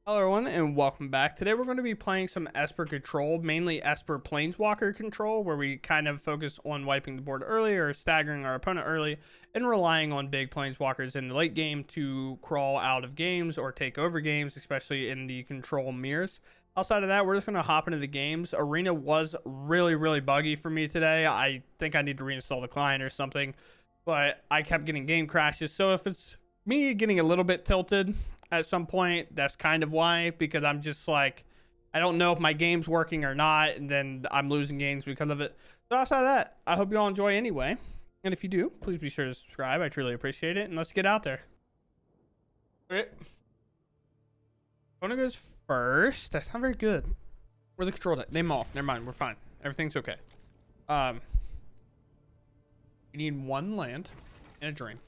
Hello everyone and welcome back. Today we're going to be playing some Esper control, mainly Esper Planeswalker control, where we kind of focus on wiping the board early or staggering our opponent early and relying on big Planeswalkers in the late game to crawl out of games or take over games, especially in the control mirrors. Outside of that, we're just going to hop into the games. Arena was really buggy for me today. I think I need to reinstall the client or something, but I kept getting game crashes. So if it's me getting a little bit tilted at some point, that's kind of why, because I'm just like, I don't know if my game's working or not, and then I'm losing games because of it. So outside of that, I hope you all enjoy anyway, and if you do, please be sure to subscribe. I truly appreciate it, and let's get out there. Okay, Kona goes first. That's not very good. We're the control deck. Name them all. Never mind, we're fine. Everything's okay. We need one land and a drain.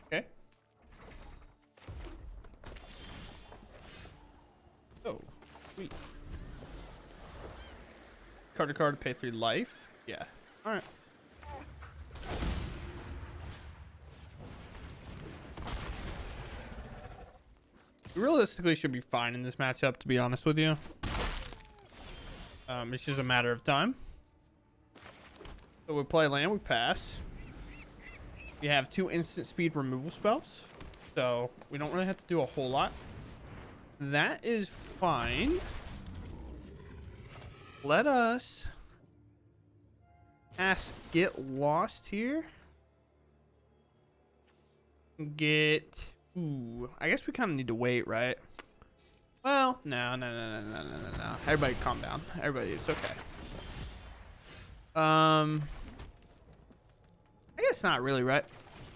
Okay. Oh, sweet. Card to card to pay 3 life. Yeah. All right. We realistically should be fine in this matchup, to be honest with you. It's just a matter of time. So we play land, we pass. We have 2 instant speed removal spells, so we don't really have to do a whole lot. That is fine. Let us get lost here. Ooh, I guess we kind of need to wait, right? Well, no. Everybody calm down. Everybody, it's okay. I guess not really, right?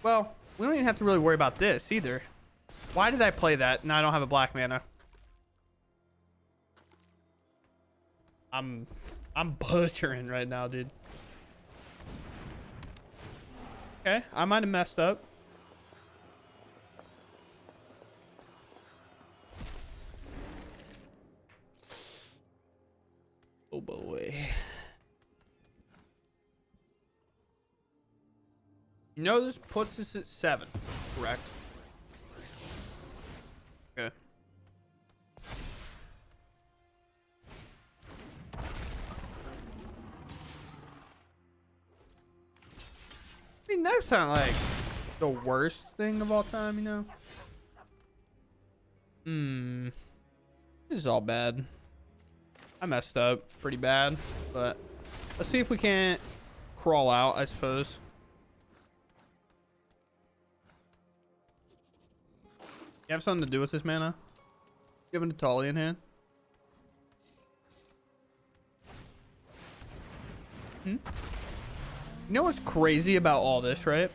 Well, we don't even have to really worry about this either. Why did I play that? Now I don't have a black mana. I'm butchering right now, dude. Okay, I might have messed up. Oh boy. You know this puts us at 7, correct? Okay. I mean, that's not like the worst thing of all time, you know? This is all bad. I messed up pretty bad, but let's see if we can't crawl out, I suppose. You have something to do with this mana? You have a Natali in hand? You know what's crazy about all this, right?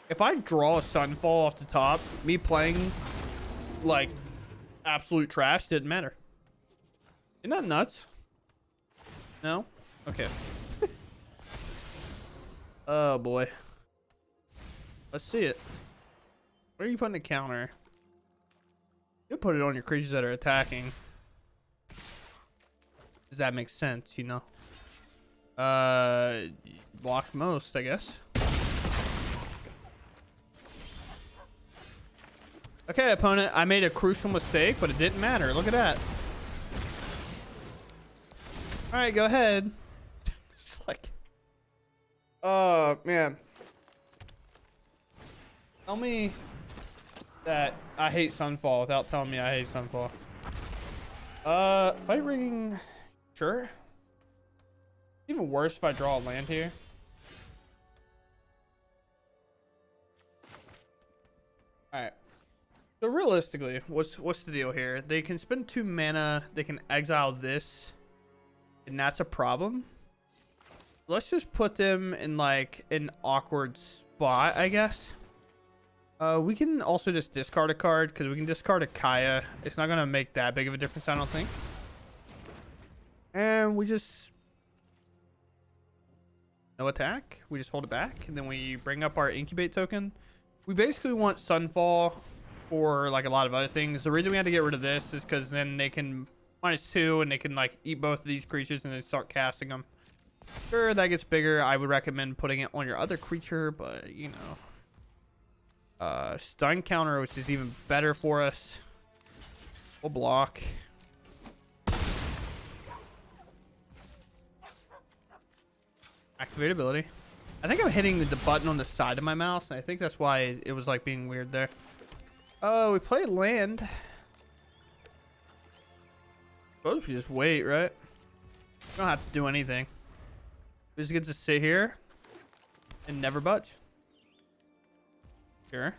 If I draw a Sunfall off the top, me playing like absolute trash didn't matter. Isn't that nuts? No? Okay. Oh boy. Let's see it. Where are you putting a counter? You put it on your creatures that are attacking. Does that make sense, you know? Block most, I guess. Okay, opponent, I made a crucial mistake, but it didn't matter. Look at that. All right, go ahead. It's like, oh man. Tell me that I hate Sunfall without telling me I hate Sunfall. Fight ring, sure. Even worse if I draw a land here. All right. So realistically, what's the deal here? They can spend 2 mana. They can exile this, and that's a problem. Let's just put them in like an awkward spot, I guess. We can also just discard a card because we can discard a Kaya. It's not gonna make that big of a difference, I don't think. And we just no attack. We just hold it back, and then we bring up our incubate token. We basically want Sunfall for like a lot of other things. The reason we had to get rid of this is because then they can -2 and they can like eat both of these creatures and then start casting them. Sure, that gets bigger. I would recommend putting it on your other creature, but you know, stun counter, which is even better for us. We'll block. Activate ability. I think I'm hitting the button on the side of my mouse, and I think that's why it was like being weird there. Oh, we play land. Suppose we just wait, right? We don't have to do anything. We just get to sit here and never budge. Sure.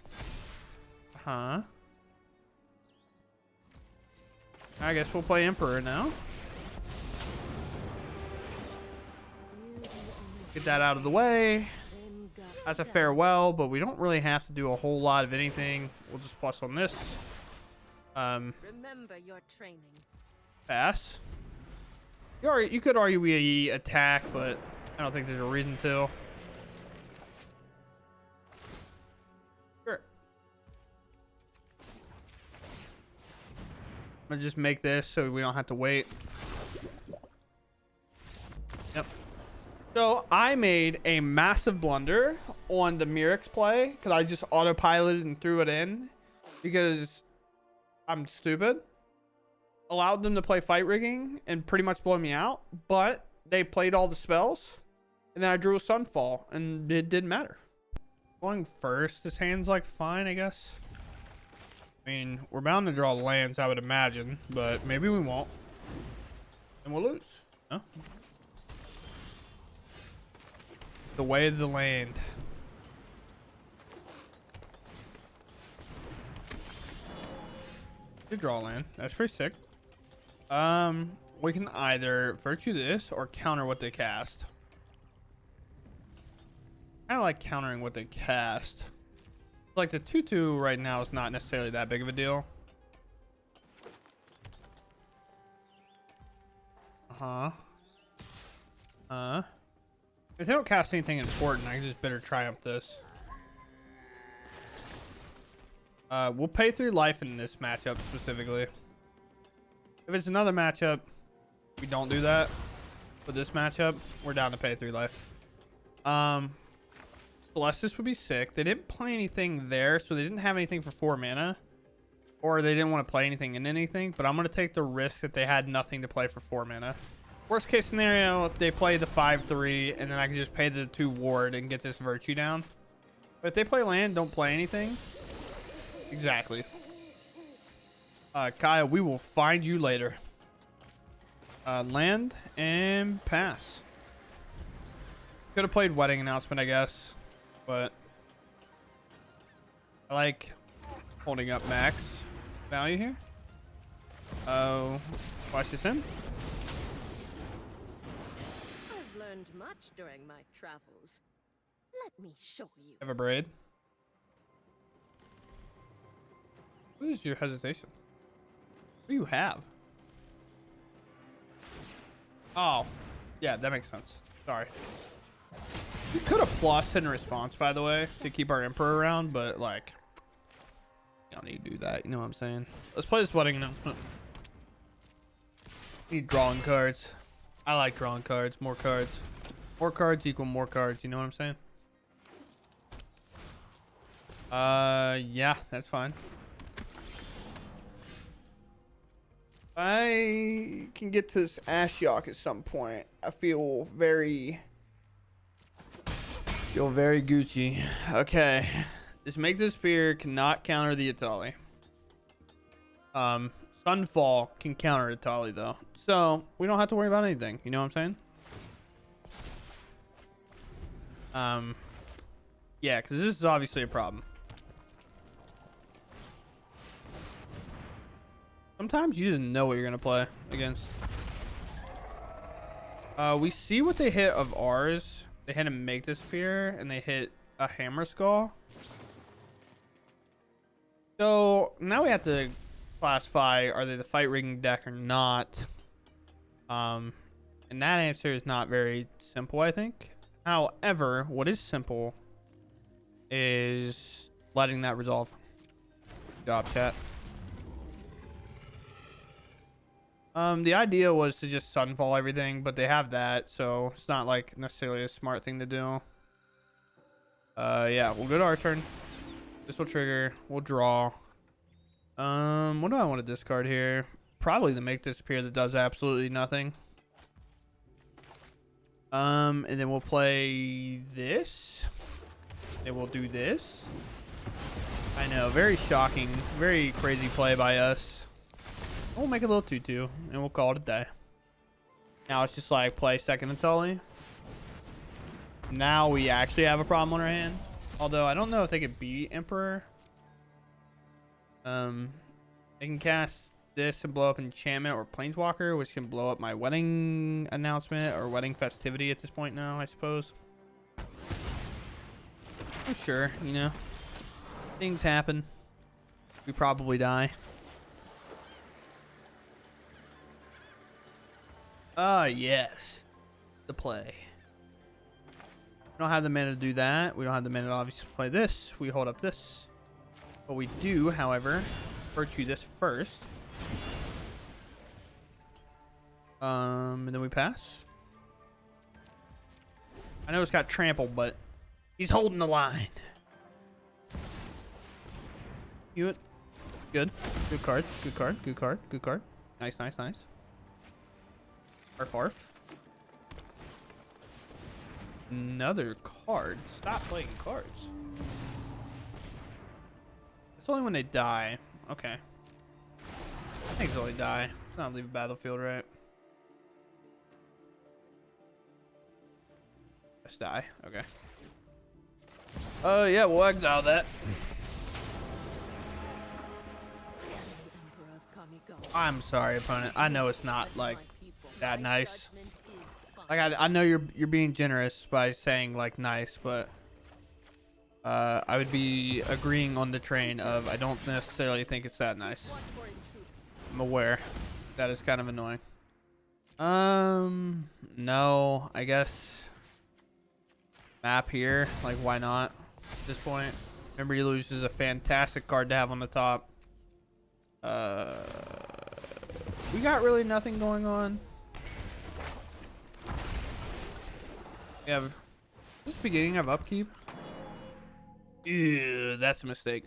I guess we'll play Emperor now. Get that out of the way. That's a farewell, but we don't really have to do a whole lot of anything. We'll just plus on this. Remember your training. Pass. You could argue we attack, but I don't think there's a reason to. Sure. I'm gonna just make this so we don't have to wait. Yep. So I made a massive blunder on the Mythic play because I just autopiloted and threw it in because I'm stupid. Allowed them to play fight rigging and pretty much blow me out, but they played all the spells and then I drew a Sunfall and it didn't matter. Going first, this hand's like fine, I guess. I mean, we're bound to draw lands, I would imagine, but maybe we won't. And we'll lose. No? The way of the land. Good draw land. That's pretty sick. We can either virtue this or counter what they cast. I like countering what they cast. Like the 2/2 right now is not necessarily that big of a deal. If they don't cast anything important, I can just better triumph this. We'll pay 3 life in this matchup specifically. If it's another matchup, we don't do that. For this matchup, we're down to pay 3 life. Celestis would be sick. They didn't play anything there, so they didn't have anything for 4 mana. Or they didn't want to play anything in anything, but I'm going to take the risk that they had nothing to play for 4 mana. Worst case scenario, they play the 5/3, and then I can just pay the 2 ward and get this virtue down. But if they play land, don't play anything. Exactly. Kaya, we will find you later. Land and pass. Could have played Wedding Announcement, I guess. But I like holding up max value here. Oh, watch this in. I've learned much during my travels. Let me show you. Have a braid. What is your hesitation? What do you have? Oh, yeah, that makes sense. Sorry. We could have flossed in response, by the way, to keep our Emperor around, but like, you don't need to do that. You know what I'm saying? Let's play this Wedding Announcement. Need drawing cards. I like drawing cards. More cards. More cards equal more cards. You know what I'm saying? Yeah, that's fine. I can get to this Ashiok at some point. I feel very Gucci. Okay. This makes this spear cannot counter the Atali. Sunfall can counter Atali though. So we don't have to worry about anything. You know what I'm saying? Yeah, because this is obviously a problem. Sometimes you just know what you're gonna play against. We see what they hit of ours. They had to make this spear, and they hit a hammer skull. So now we have to classify: are they the fight rigging deck or not? And that answer is not very simple, I think. However, what is simple is letting that resolve. Good job, chat. The idea was to just Sunfall everything, but they have that, so it's not like necessarily a smart thing to do. Yeah, we'll go to our turn. This will trigger. We'll draw. What do I want to discard here? Probably the Make Disappear that does absolutely nothing. And then we'll play this. Then we'll do this. I know, very shocking, very crazy play by us. We'll make a little 2/2, and we'll call it a day. Now it's just like play second and Tully. Now we actually have a problem on our hand. Although I don't know if they could beat Emperor. They can cast this and blow up Enchantment or Planeswalker, which can blow up my wedding announcement or wedding festivity at this point now, I suppose. I'm sure, you know. Things happen. We probably die. Yes. The play. We don't have the mana to do that. We don't have the mana to obviously play this. We hold up this. But we do, however, virtue this first. And then we pass. I know it's got trample, but he's holding the line. You it. Good. Good card. Good card. Good card. Good card. Nice, nice, nice. Arf, arf. Another card. Stop playing cards. It's only when they die. Okay. I think it's only die. It's not leave a battlefield, right? Just die. Okay. Yeah, we'll exile that. I'm sorry, opponent. I know it's not like that nice. Like I know you're being generous by saying like nice, but I would be agreeing on the train of I don't necessarily think it's that nice. I'm aware that is kind of annoying. No, I guess map here. Like why not at this point? Remember, you lose is a fantastic card to have on the top. We got really nothing going on. We have this is beginning of upkeep. Ew, that's a mistake.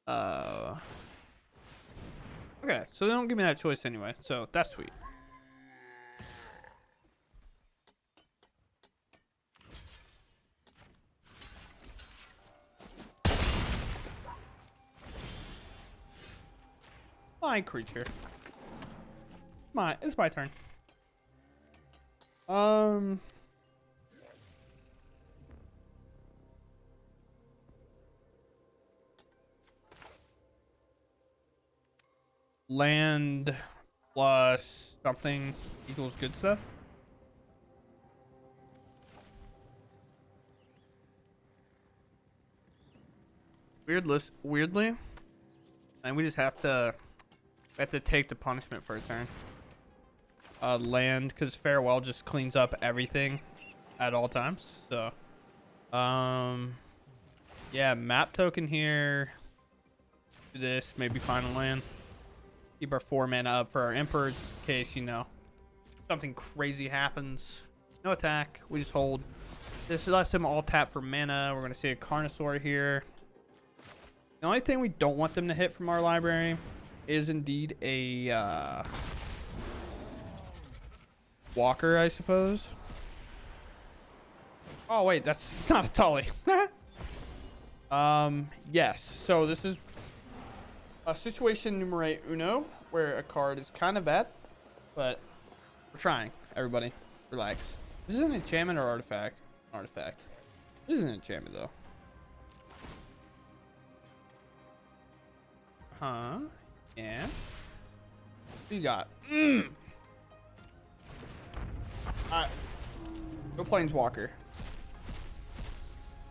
Okay, so they don't give me that choice anyway, so that's sweet. My creature. It's my turn. Land plus something equals good stuff. Weirdly, and we just have to take the punishment for a turn. Land, because farewell just cleans up everything at all times. So yeah, map token here. Do this, maybe final land. Keep our 4 mana up for our Emperors in case, you know, something crazy happens. No attack, we just hold. This lets them all tap for mana. We're gonna see a Carnosaur here. The only thing we don't want them to hit from our library is indeed a Walker, I suppose. Oh wait, that's not a Tully. Yes, so this is a situation numero uno where a card is kind of bad, but we're trying. Everybody relax. This is an enchantment or artifact? Artifact. This is an enchantment though. Huh? Yeah. What you got? Alright. Go Planeswalker.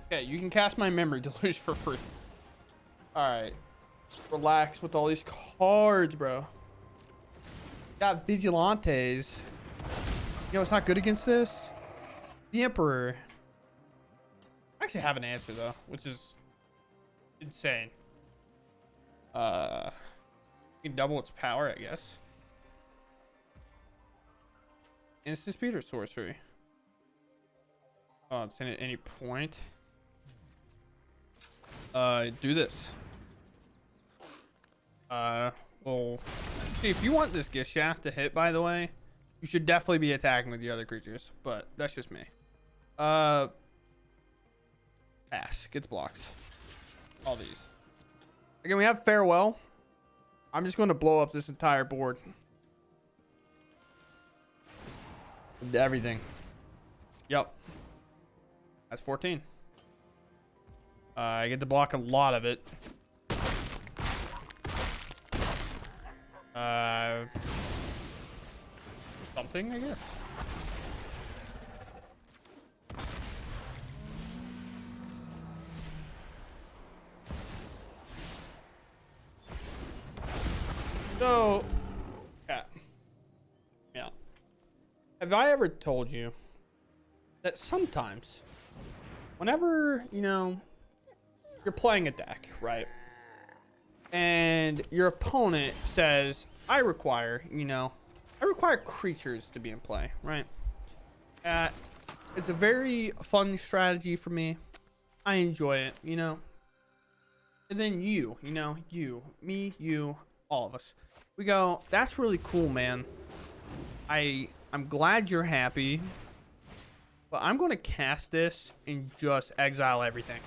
Okay, you can cast my Memory Deluge for free. Alright. Relax with all these cards, bro. Got Vigilantes. You know, it's not good against this. The Emperor. I actually have an answer, though, which is insane. You can double its power, I guess. Instant speed or sorcery? Oh, it's in at any point. Do this. Well, see, if you want this gift shaft to hit, by the way, you should definitely be attacking with the other creatures, but that's just me. Pass. Gets blocks. All these. Again, we have farewell. I'm just going to blow up this entire board. Everything. Yep. That's 14. I get to block a lot of it. Something, I guess. So, yeah. Have I ever told you that sometimes, whenever, you know, you're playing a deck, right? And your opponent says, I require creatures to be in play, right? It's a very fun strategy for me. I enjoy it, you know? And then you, me, you, all of us. We go, that's really cool, man. I'm glad you're happy. But I'm going to cast this and just exile everything.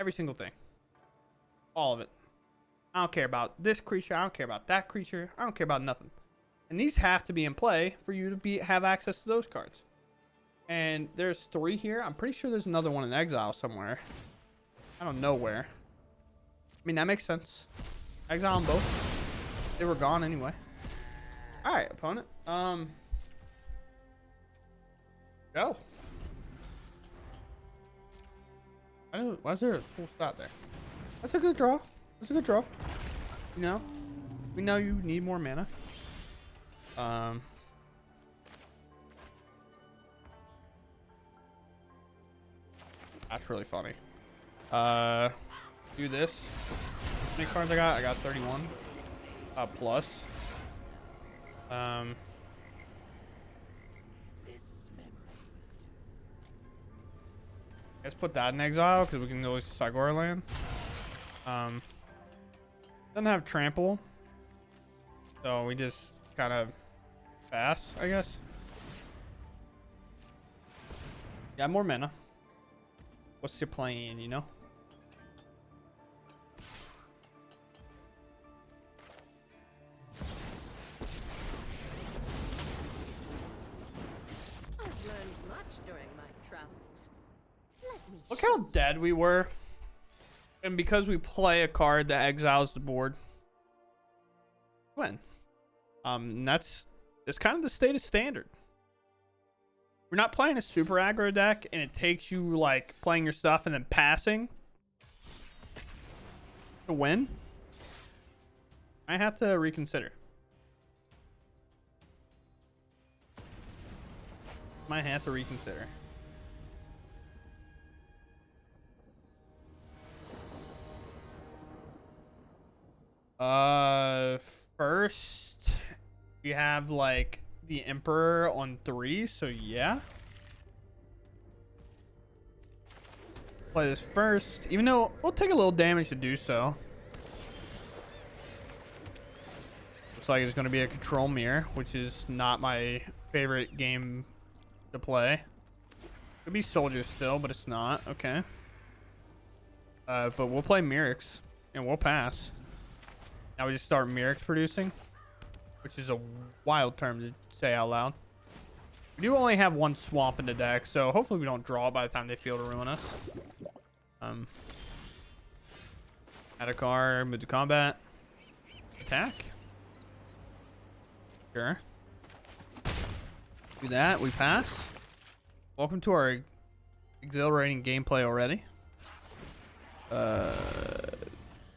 Every single thing. All of it. I don't care about this creature. I don't care about that creature. I don't care about nothing. And these have to be in play for you to have access to those cards. And there's 3 here. I'm pretty sure there's another one in exile somewhere. I don't know where. I mean, that makes sense. Exile them both. They were gone anyway. Alright, opponent. Go. Why is there a full stop there? That's a good draw. That's a good draw. You know? We know you need more mana. That's really funny. Do this. How many cards I got? I got 31. Plus. Let's put that in exile because we can always cycle our land. Doesn't have trample, so we just kind of pass, I guess. Yeah, more mana. What's your plan, you know? I've learned much during my travels. Let me Look how dead we were. And because we play a card that exiles the board. Win. That's kind of the state of standard. We're not playing a super aggro deck and it takes you like playing your stuff and then passing to win. I have to reconsider. Might have to reconsider. First we have like the Emperor on 3, so yeah. Play this first, even though we'll take a little damage to do so. Looks like it's going to be a control mirror, which is not my favorite game to play. Could be soldier still, but it's not. Okay. But we'll play Mirrors and we'll pass. Now we just start Mirrors producing, which is a wild term to say out loud. We do only have 1 swamp in the deck, so hopefully we don't draw by the time they feel to ruin us. Add a card, move to combat, attack. Sure. Do that, we pass. Welcome to our exhilarating gameplay already.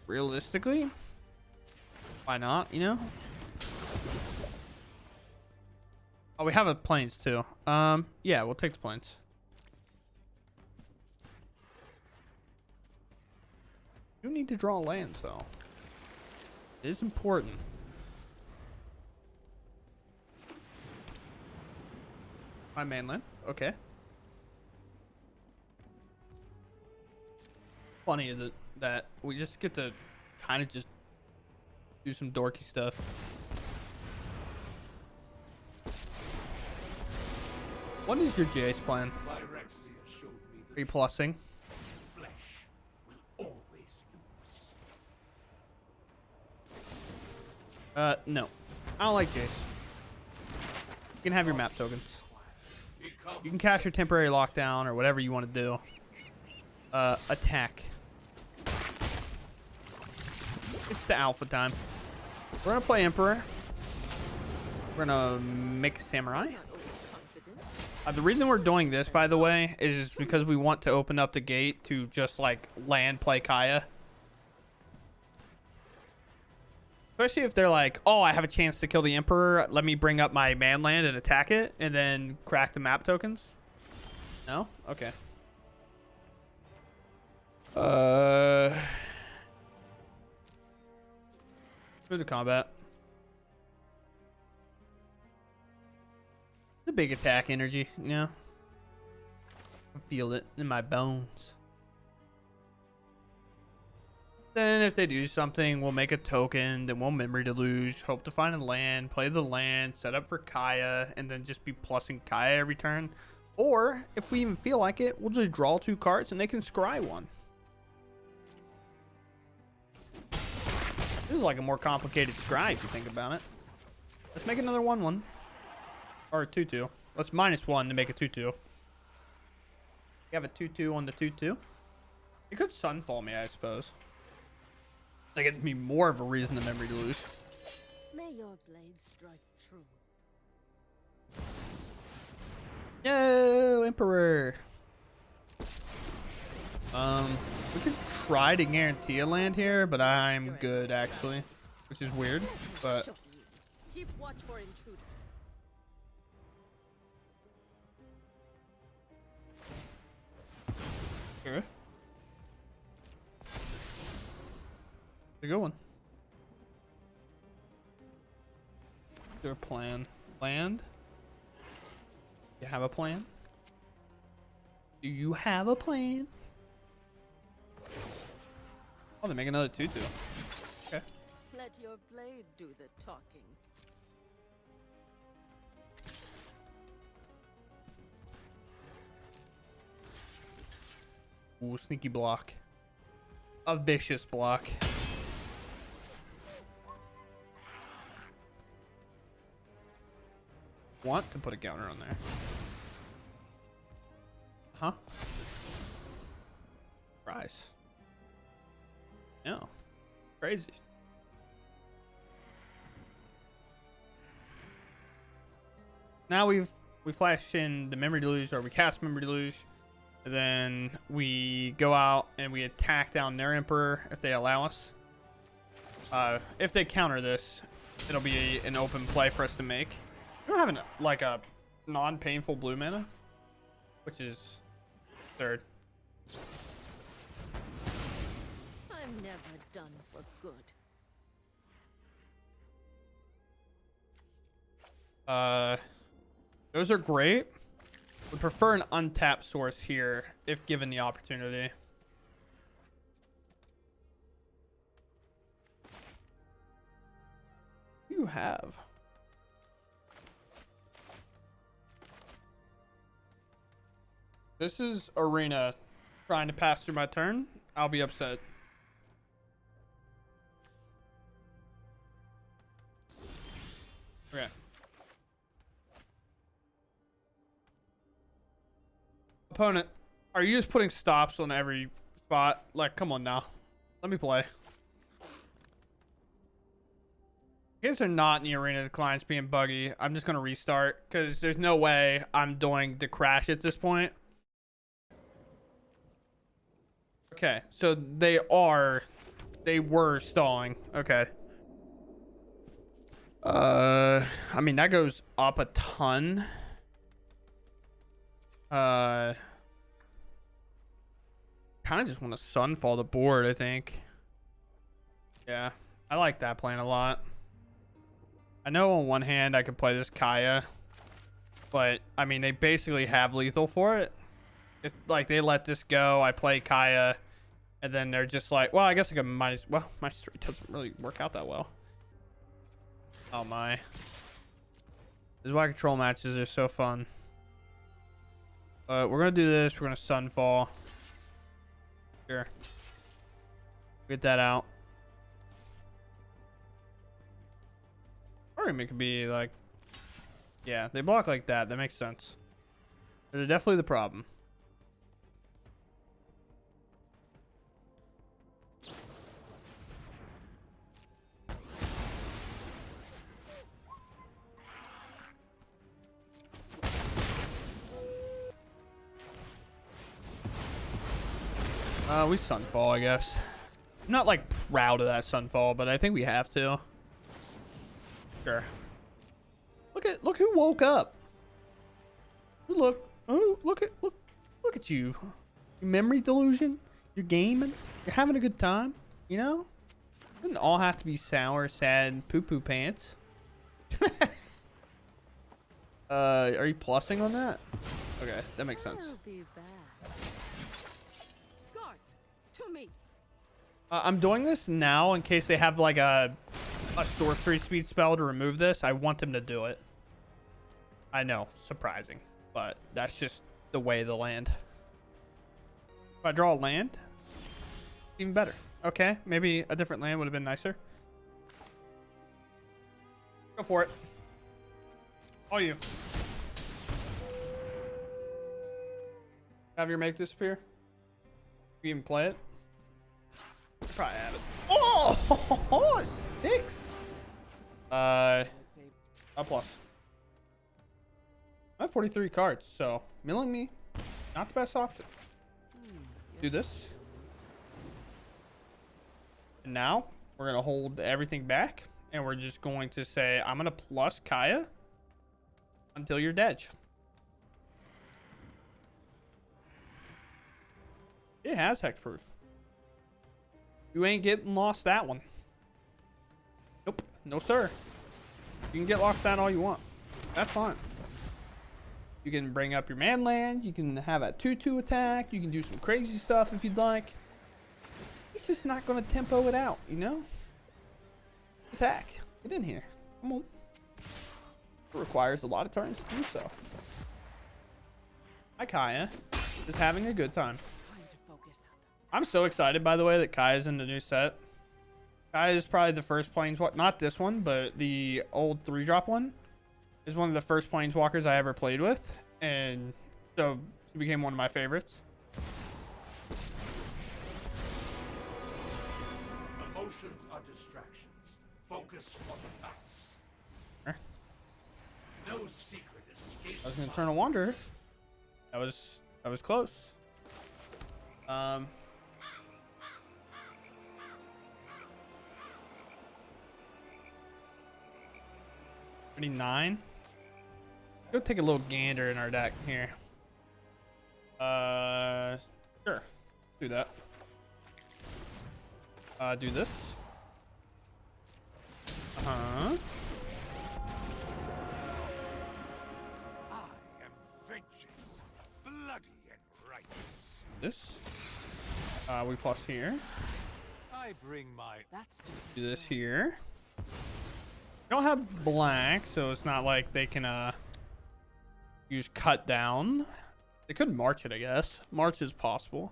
Realistically, why not, you know? Oh, we have a plains too. Yeah, we'll take the plains. You need to draw lands though. It is important. My mainland. Okay. Funny is it that we just get to kind of just Do some dorky stuff. What is your Jace plan? Are you plussing? No. I don't like Jace. You can have your map tokens. You can cast your temporary lockdown or whatever you want to do. Attack. It's the alpha time. We're gonna play Emperor. We're gonna make a Samurai. The reason we're doing this, by the way, is because we want to open up the gate to just like land play Kaya. Especially if they're like, oh, I have a chance to kill the Emperor. Let me bring up my man land and attack it and then crack the map tokens. No? Okay. Who's the combat? The big attack energy, you know? I feel it in my bones. Then if they do something, we'll make a token, then we'll memory deluge, hope to find a land, play the land, set up for Kaya, and then just be plussing Kaya every turn. Or, if we even feel like it, we'll just draw 2 cards and they can scry 1. This is like a more complicated scry if you think about it. Let's make another 1/1. Or a 2/2. Let's -1 to make a 2/2. You have a 2/2 on the 2/2. You could Sunfall me, I suppose. That gives me more of a reason to memory to lose. May your blade strike true. Yo, Emperor. We could try to guarantee a land here, but I'm good actually, which is weird. But Keep watch for intruders. sure. A good one. Their plan. Land? You have a plan? Do you have a plan? Oh, they make another 2/2. Okay. Let your blade do the talking. Ooh, sneaky block. A vicious block. Want to put a counter on there. Huh? Rise. No. Crazy. Now we flash in the memory deluge, or we cast memory deluge, and then we go out and we attack down their Emperor if they allow us. If they counter this, it'll be an open play for us to make. We don't have like a non-painful blue mana, which is third. I'm never done for good. Those are great. Would prefer an untapped source here if given the opportunity. You have. This is Arena trying to pass through my turn. I'll be upset. Okay. Opponent, are you just putting stops on every spot? Like, come on now. Let me play. In case they're not in the arena, the client's being buggy, I'm just going to restart because there's no way I'm doing the crash at this point. Okay, so they were stalling. Okay. I mean, that goes up a ton. Kind of just want to Sunfall the board, I think. Yeah, I like that plan a lot. I know on one hand I could play this Kaya, but I mean, they basically have lethal for it. It's like they let this go, I play Kaya, and then they're just like, well, I guess I could minus, well, -3 doesn't really work out that well. Oh my. These wide control matches are so fun. But we're gonna do this. We're gonna Sunfall. Sure. Get that out. Or it could be like, yeah, they block like that. That makes sense. They're definitely the problem. We Sunfall, I guess. I'm not like proud of that Sunfall, but I think we have to. Sure. Look who woke up. Look at you. Your memory delusion. You're gaming. You're having a good time. You know? It doesn't all have to be sour, sad, poo-poo pants. Are you plussing on that? Okay, that makes sense. I'll be back. Guards, to me. I'm doing this now in case they have like a sorcery speed spell to remove this. I want them to do it. I know, surprising, but that's just the way of the land. If I draw a land, even better. Okay, maybe a different land would have been nicer. Go for it. All you. Have your make disappear. You even play it? You probably have it. Oh, it sticks. A plus. I have 43 cards, so milling me, not the best option. Do this. And now we're gonna hold everything back, and we're just going to say, I'm gonna plus Kaya until you're dead. It has hexproof. You ain't getting lost that one. Nope. No, sir. You can get lost that all you want. That's fine. You can bring up your man land. You can have a 2/2 attack. You can do some crazy stuff if you'd like. It's just not going to tempo it out, you know? Attack. Get in here. Come on. It requires a lot of turns to do so. Hi, Kaya. Just having a good time. I'm so excited, by the way, that Kaya's in the new set. Kaya is probably the first planeswalker, not this one, but the old 3-drop one, is one of the first planeswalkers I ever played with, and so she became one of my favorites. Emotions are distractions. Focus on the facts. Sure. No secret escape. I was gonna turn a Wanderer. That was close. 39. Go take a little gander in our deck here. Sure. Do that. Do this. I am vengeance, bloody and righteous. This. We plus here. I bring my. Do this here. We don't have black, so it's not like they can use cut down. They could march it, I guess. March is possible.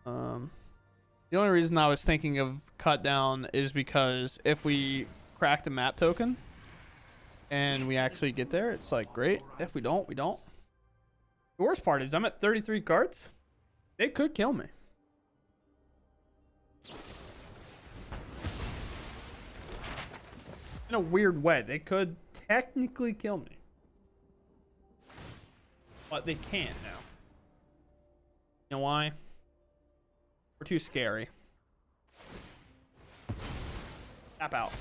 The only reason I was thinking of cut down is because if we crack the map token and we actually get there, it's like great. If we don't, we don't. The worst part is I'm at 33 cards. They could kill me. In a weird way, they could technically kill me, but they can't now. You know why? We're too scary. Tap out.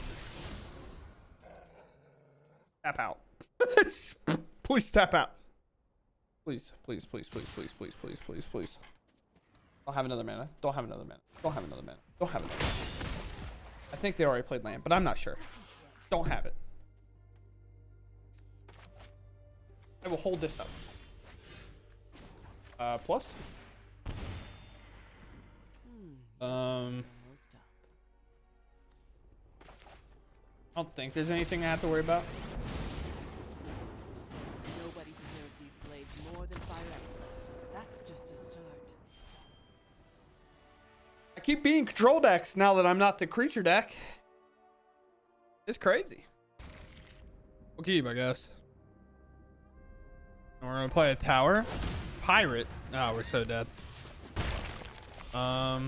Tap out. Please tap out. Please, please, please, please, please, please, please, please, please. Don't have another mana. Don't have another mana. Don't have another mana. Don't have another mana. I think they already played land, but I'm not sure. Don't have it. I will hold this up. Plus. I don't think there's anything I have to worry about. Nobody deserves these blades more than Fire Esper. That's just a start. I keep beating control decks now that I'm not the creature deck. It's crazy. We'll keep, I guess. And we're gonna play a tower. Pirate. Oh, we're so dead. I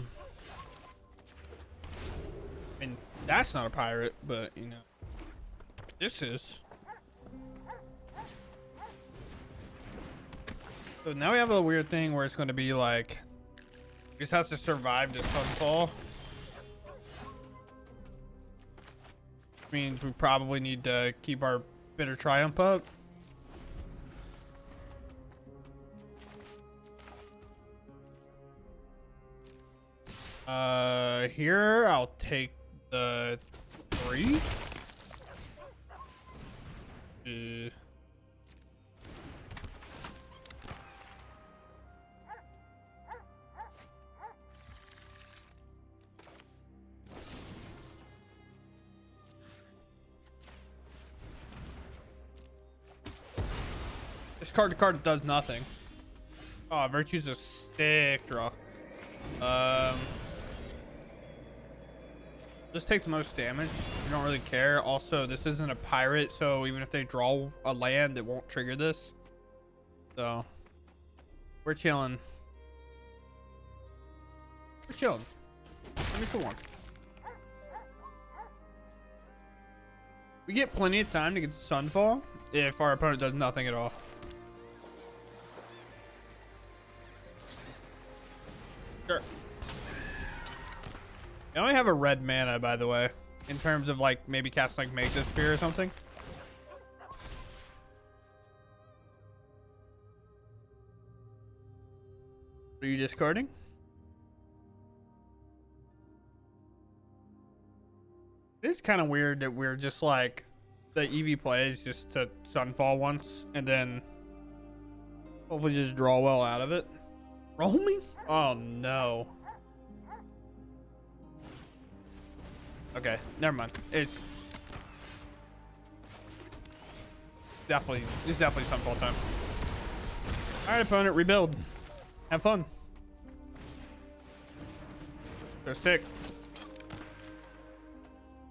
mean, that's not a pirate, but you know, this is. So now we have a weird thing where it's going to be like, just has to survive the sunfall. Means we probably need to keep our bitter triumph up. Here I'll take the 3. This card to card does nothing. Oh, Virtue's a stick draw. Just take the most damage. You don't really care. Also, this isn't a pirate, so even if they draw a land, it won't trigger this. So, we're chilling. We're chilling. Let me put one. We get plenty of time to get the Sunfall if our opponent does nothing at all. Sure. I only have a red mana, by the way, in terms of like maybe casting like Make This Sphere or something. What are you discarding? It's kind of weird that we're just like the EV plays just to Sunfall once and then hopefully just draw well out of it. Roll me? Oh no. Okay, never mind. It's definitely Sunfall time. All right, opponent, rebuild. Have fun. They're sick.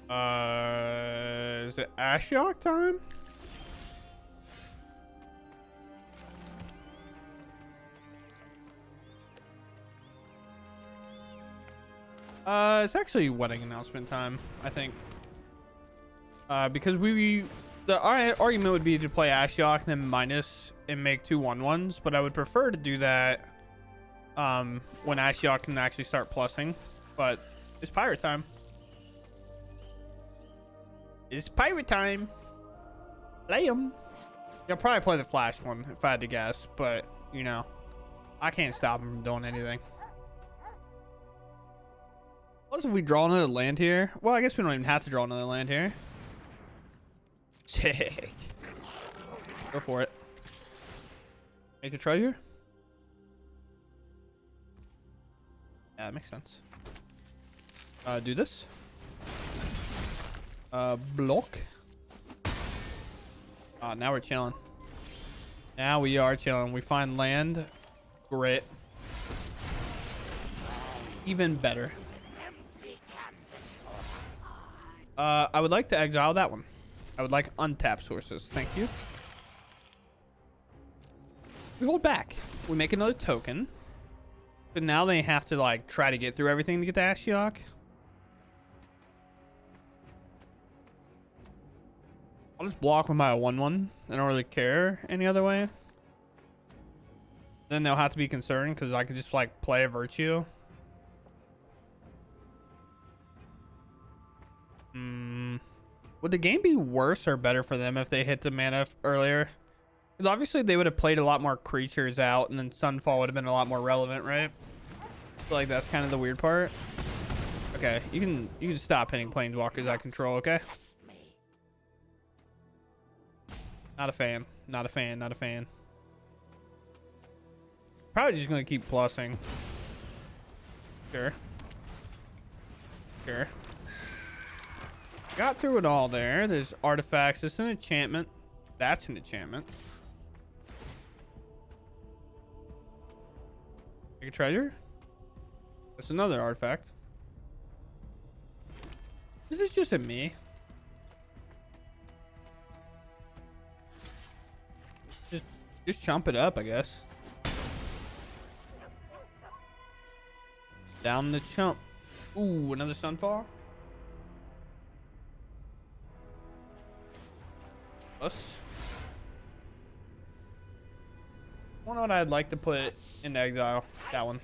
Is it Ashiok time? It's actually wedding announcement time, I think. Because our argument would be to play Ashiok and then minus and make 2 1/1s, but I would prefer to do that when Ashiok can actually start plussing. But it's pirate time. It's pirate time. Play 'em. I'll probably play the flash one if I had to guess, but you know, I can't stop him from doing anything. What if we draw another land here? Well, I guess we don't even have to draw another land here. Sick. Go for it. Make a treasure? Yeah, that makes sense. Do this. Block. Now we're chilling. Now we are chilling. We find land. Grit. Even better. I would like to exile that one. I would like untap sources. Thank you. We hold back. We make another token. But now they have to like try to get through everything to get to Ashiok. I'll just block with my 1/1. I don't really care any other way. Then they'll have to be concerned because I could just like play a Virtue. Would the game be worse or better for them if they hit the mana earlier? Because obviously they would have played a lot more creatures out and then Sunfall would have been a lot more relevant, right? I feel like that's kind of the weird part. Okay, you can stop hitting planeswalkers I control, okay? Not a fan. Not a fan. Not a fan. Probably just gonna keep plussing. Sure. Sure. Got through it all there. There's artifacts. It's an enchantment. That's an enchantment. Take a treasure. That's another artifact. This is just a me. Just chump it up, I guess. Down the chump. Ooh, another sunfall. Us. I wonder what I'd like to put in exile. That one.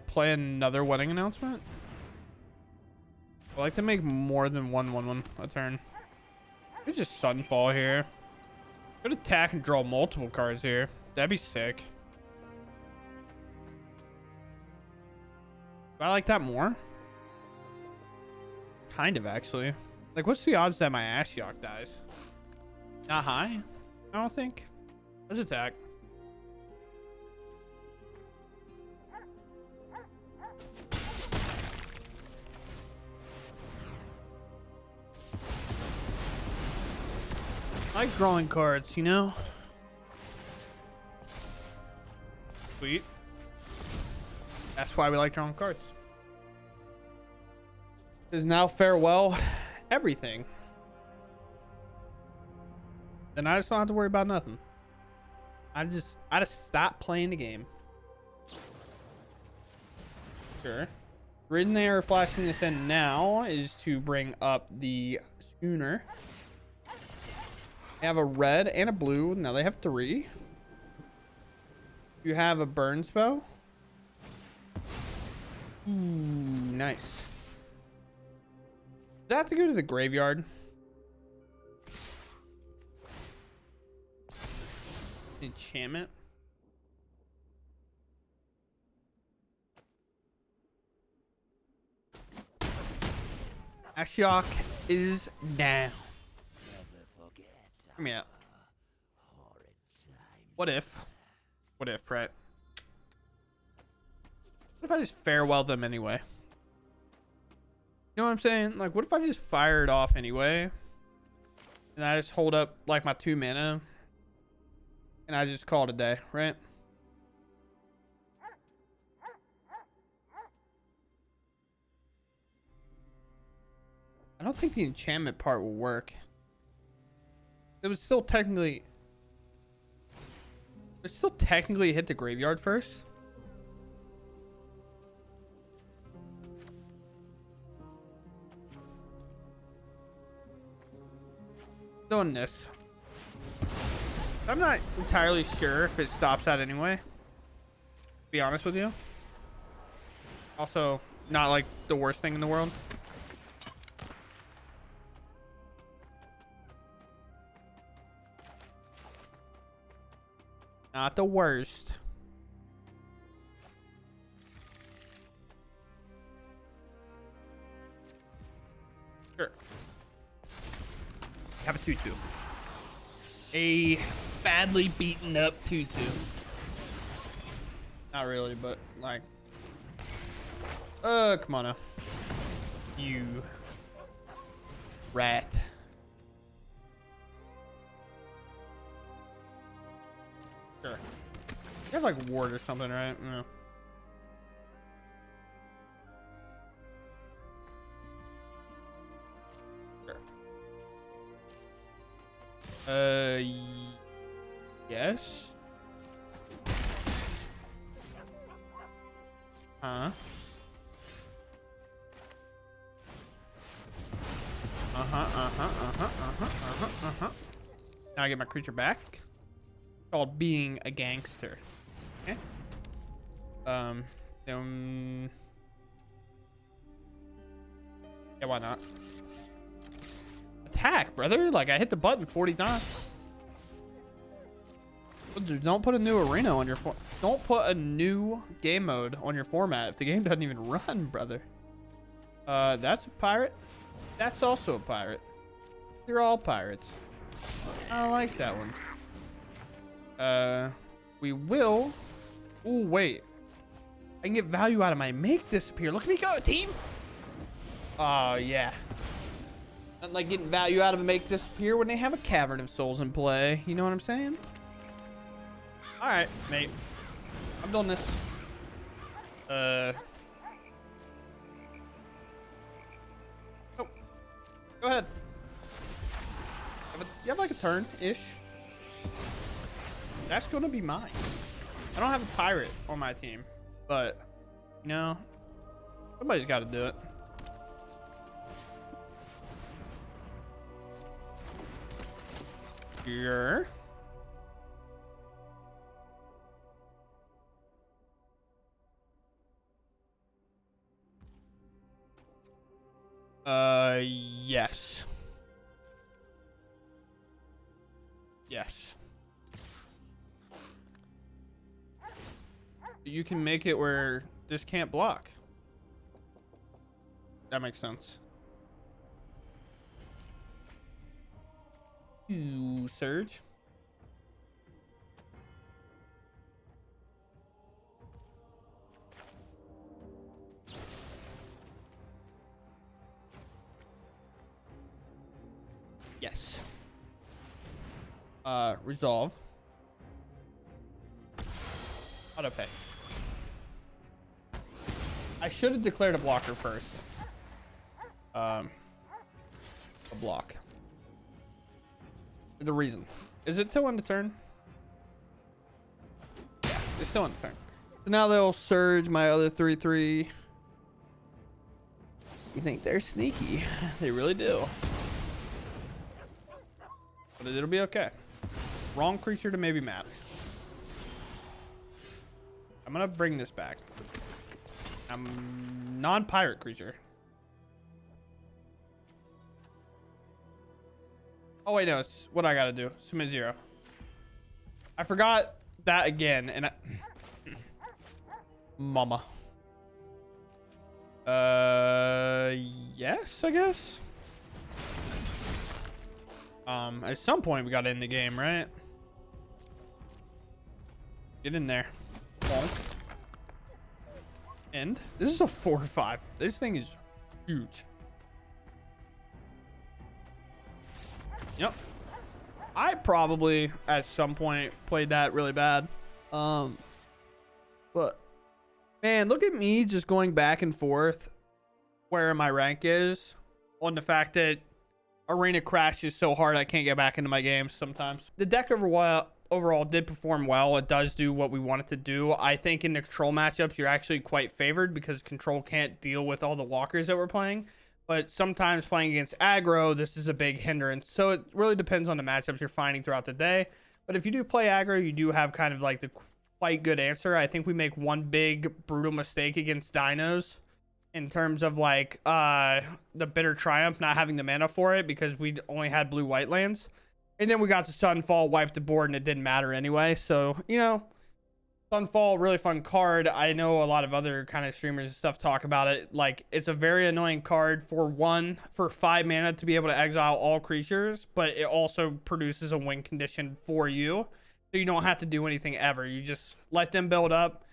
Play another wedding announcement. I like to make more than one a turn. There's just sunfall here. Could attack and draw multiple cards here. That'd be sick. Do I like that more? Kind of, actually. Like, what's the odds that my Ashiok dies? Not high, I don't think. Let's attack. I like drawing cards, you know? Sweet. That's why we like drawing cards. Is now farewell everything. Then I just don't have to worry about nothing. I just stop playing the game. Sure. The reason they are flashing this in now is to bring up the schooner. They have a red and a blue. Now they have 3. You have a burn spell. Ooh, nice. Does that have to go to the graveyard? Enchantment. Ashiok is down. Come here. What if, right? What if I just farewell them anyway? You know what I'm saying? Like, what if I just fire it off anyway? And I just hold up, like, my 2 mana. And I just call it a day, right? I don't think the enchantment part will work. It would still technically... It still technically hit the graveyard first. Doing this. I'm not entirely sure if it stops that anyway. To be honest with you. Also, not like the worst thing in the world. Not the worst. Sure. Have a 2/2. A badly beaten up 2/2. Not really, but like. Come on now. You rat. Sure. You have like ward or something, right? No. Sure. Yes. Huh? Now I get my creature back. Called being a gangster. Okay. Yeah, why not? Attack, brother. Like, I hit the button 40 times. Don't put a new arena on your don't put a new game mode on your format if the game doesn't even run, brother. That's a pirate. That's also a pirate. You're all pirates. I like that one. We will. Oh, wait. I can get value out of my make disappear. Look at me go, team. Oh, yeah. Nothing like getting value out of a make disappear when they have a Cavern of Souls in play. You know what I'm saying? All right, mate. I'm doing this. Oh. Go ahead. You have like a turn-ish. That's gonna be mine. I don't have a pirate on my team, but you know, somebody's got to do it. Here. Yes. Yes. You can make it where this can't block. That makes sense. Ooh, Surge. Yes. Resolve. Autopay. I should have declared a blocker first. A block. The reason. Is it still on the turn? Yeah, it's still on the turn. So now they'll surge my other 3/3. You think they're sneaky? They really do. But it'll be okay. Wrong creature to maybe map. I'm gonna bring this back. I'm non-pirate creature. Oh wait, no, it's what I gotta do. Submit 0. I forgot that again, and Mama. Yes, I guess. At some point we gotta end the game, right? Get in there. Bonk. End. This is a 4/5. This thing is huge. Yep. I probably at some point played that really bad. But man, look at me just going back and forth where my rank is on the fact that arena crashes so hard I can't get back into my games sometimes. The deck overall did perform well. It does do what we want it to do. I think in the control matchups you're actually quite favored because control can't deal with all the walkers that we're playing. But sometimes playing against aggro, this is a big hindrance. So it really depends on the matchups you're finding throughout the day. But if you do play aggro, you do have kind of like the quite good answer. I think we make one big brutal mistake against dinos in terms of like the Bitter Triumph not having the mana for it because we only had blue-white lands. And then we got to Sunfall, wiped the board, and it didn't matter anyway. So, you know, Sunfall, really fun card. I know a lot of other kind of streamers and stuff talk about it. Like, it's a very annoying card for 5 mana to be able to exile all creatures, but it also produces a win condition for you. So you don't have to do anything ever. You just let them build up.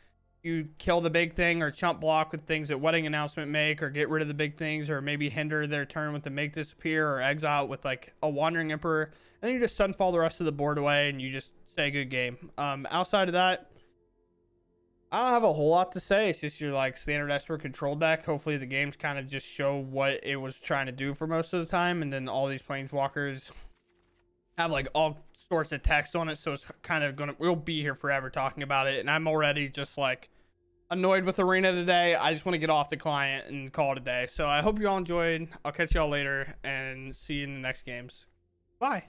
You kill the big thing or chump block with things that Wedding Announcement make, or get rid of the big things, or maybe hinder their turn with the Make Disappear, or exile with like a Wandering Emperor. And then you just Sunfall the rest of the board away and you just say good game. Outside of that, I don't have a whole lot to say. It's just your like standard Esper control deck. Hopefully the games kind of just show what it was trying to do for most of the time, and then all these planeswalkers have like all sorts of text on it, so it's kind of we'll be here forever talking about it. And I'm already just like annoyed with Arena today. I just want to get off the client and call it a day. So I hope you all enjoyed. I'll catch y'all later and see you in the next games. Bye.